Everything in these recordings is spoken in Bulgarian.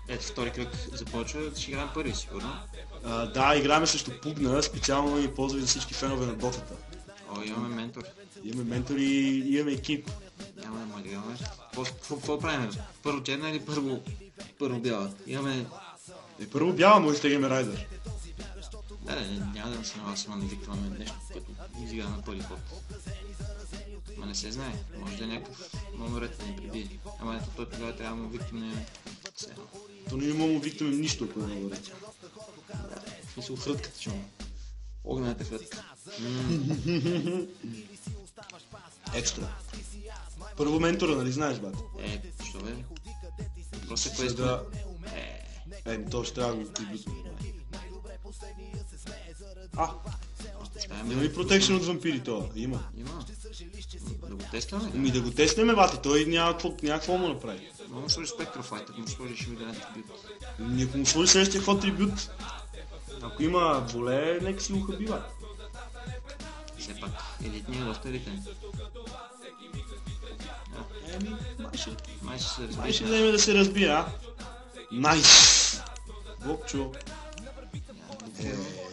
Ето, втори кръг започва, ще играем първи, сигурно. Да, играем срещу Пугна, специално и ползва за всички фенове на дотата. О, имаме ментор. Имаме ментори и имаме екип. Няма да може да играме. Какво правим? Първо черна или първо бяла? Имаме... Първо бяла, може да играме Райдър. Да, няма да се навасваме да викваме нещо, като изиграме първи ход. Ма не се знае, може да е някакъв моноред да ни прибие. Ама ето той тогава трябва да му виктаме все едно. То не мога му виктаме нищо, ако е моноред. Да, в смисъл хрътката чума. Огнената хрътка. Екстра. Първо ментора, нали знаеш, бат? Що бе? Просто кое да... то ще трябва да го прибитим. Има ли протекшен от вампири това? Има. Да го тестваме? Да го тестваме, бати, той няма какво му направи. Много сложи спектрофайт, ако му сложиш виден трибют. Ако му сложи следващия ход трибют, ако има воле, нека си го хабива. Все пак, елитният доста елитен. Май ще вземе да се разбие, а? Найс! Бокчо!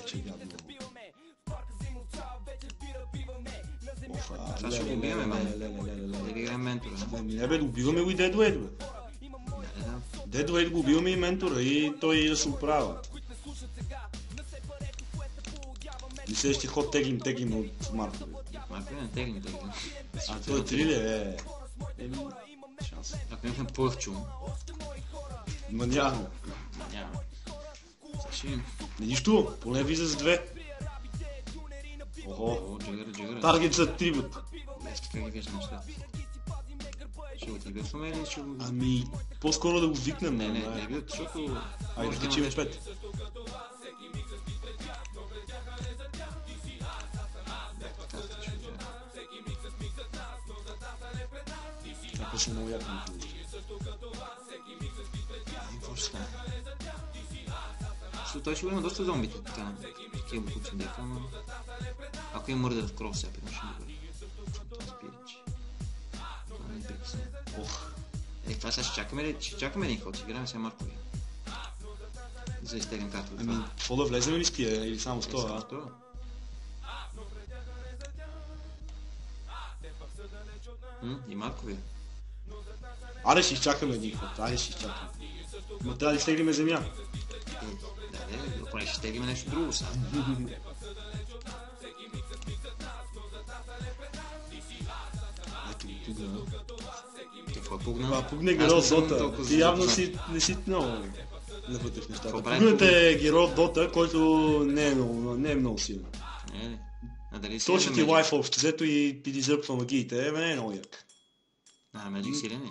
Че гадно. Това ще го убиваме, бе. Да ви играем ментора. Не бе, убиваме го и Dead Weight, бе. Dead Weight го убиваме и ментора и той да се оправя. И следващия ход теглим от Марко. Марко не теглим. Той е 3 ли е? Шанс. Ако имахме първчо. Ма няма. Нищо, поне виза с 2. Охо, таргет за трибут. Как ги виждам неща? Ще го трибютваме или ще го... Ами, по-скоро да го викнем. Не трибют, защото... Айде, качим 5. Това ще много яко на това. Какво ще стане? Защото той ще го има доста зомбите, така, такива букучни дека, но... Ако има мърдър в кров сега, ще го това спирич. Това не приписва. Това сега ще чакаме ли? Ще чакаме един ход, ще играем сега Марковия. За изтеглен карта от това. Ами, какво да влезем ли с тия или само с това? Само с това. И Марковия. Аре ще изчакаме един ход, Но трябва да изтеглиме земя. Ако не ще изтеглиме нещо друго сега. Ето го пугна. Какво пугна? Пугне герой от Дота. Ти явно не си много навътре в нещата. Пугнат е герой от Дота, който не е много силен. То ще ти лайф общо взето и ти дизърпва магиите, не е много як. Меджик силен е.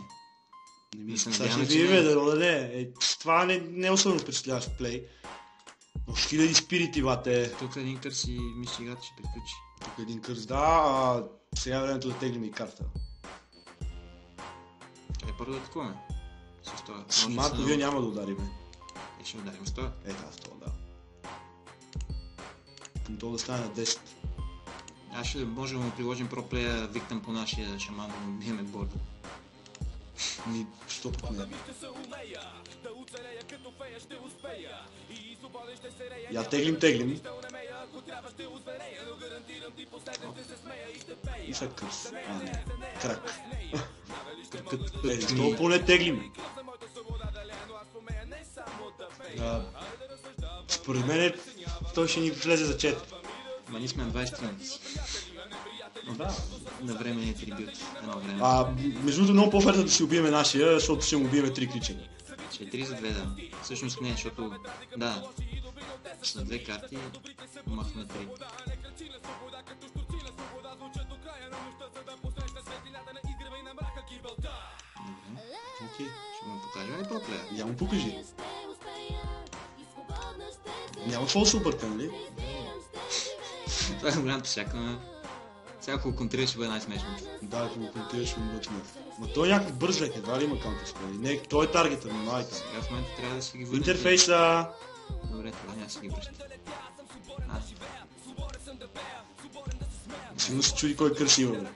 Сега ще видим да роде. Това не е особено впечатляващ плей. Но с хиляди спирити, бате. Тук един кърс и мисля, че играта ще приключи. Тук един кърс, да, сега е времето да теглим и карта. Първо да атакуваме. С Марко вие няма да удариме. Ще ударим с това. С това, да. Към това да стане на 10. Аз ще можем да му приложим проплея виктам по нашия шаман да му биеме борда. Що пък не? Я теглим. И са кърс. Крак. Що поне теглим? Според мен той ще ни влезе за 4. Ма ние сме на 20 страници. Да. На време е трибют. Между другото много по-ферта да си убиеме нашия, защото ще му убиеме 3 кричени. Ще е 3 за 2, да. Всъщност не, защото... Да. С 2 карти махме 3. Окей. Ще му покажем ли проплея? Я му покажи. Няма какво да се обърка, нали? Това е голямата всяка. Сега ако го контрираш ще бъде най-смешно. Да, ако го контрираш ще бъде смешно. Ма той е някакъв бърз лек, едва ли има counter-spell? Не, той е таргета, внимавайте. Сега в момента трябва да си ги върнем. Интерфейса! Добре, това няма да си ги връща. Сигурно се чуди кой кърси има, бе.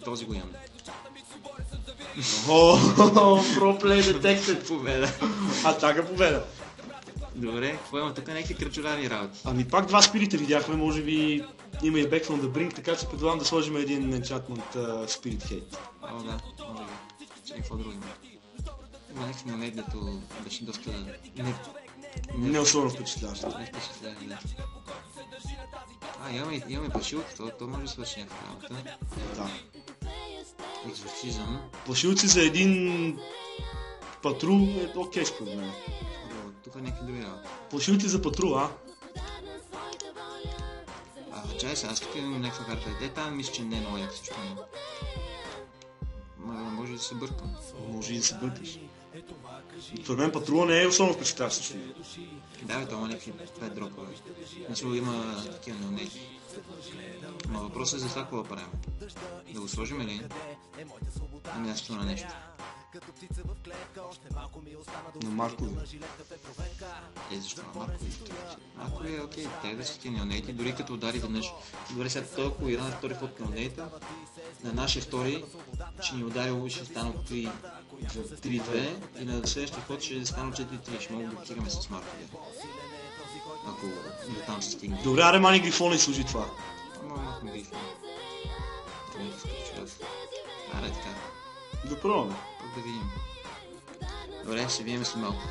Този го имаме. Проплей детектед. Победа. Атака победа. Добре, какво има тук някакви кръчоларни работи? Ами пак два спирита видяхме, може би има и Back from the Brink, така че предлагам да сложим един enchantment Spirit Hate. О, да, може би. Че какво друго има? Има някакви монети, дето беше доста... Не особено впечатляващо. Не впечатляващо, да. Имаме плашилки, то може да свърши някаква работа. Да. Екзорцизъм. Плашилци за един патрул е окей според мен. Тук някакви други работи. Плашилци за патрул, а? Чай сега, аз тук имам някаква карта. Там мисля, че не е много як също. Може да се бъркам. Може и да се бъркаш. Според мен патрула не е особено впечатляващ също. Да, бе, това има някакви 5 дропове. Значи има такива неонети. Но въпросът е за това какво да правим. Да го сложим или? На място на нещо. На Маркови. Защо на Маркови? Маркови е окей, те да са ти неонети, дори като удари веднъж. Добре, сега той ако игра на втори ход неонейта, на нашия втори ще ни удари, ще станал 3-2 и на следващия ход ще станал 4-3. Ще мога да блокираме с Маркови. Ако до там се стигне. Добре, аре мани Грифона и служи това. Махме Грифона. Аре така. Да пробваме. Пък да видим. Добре, ще видим след малко.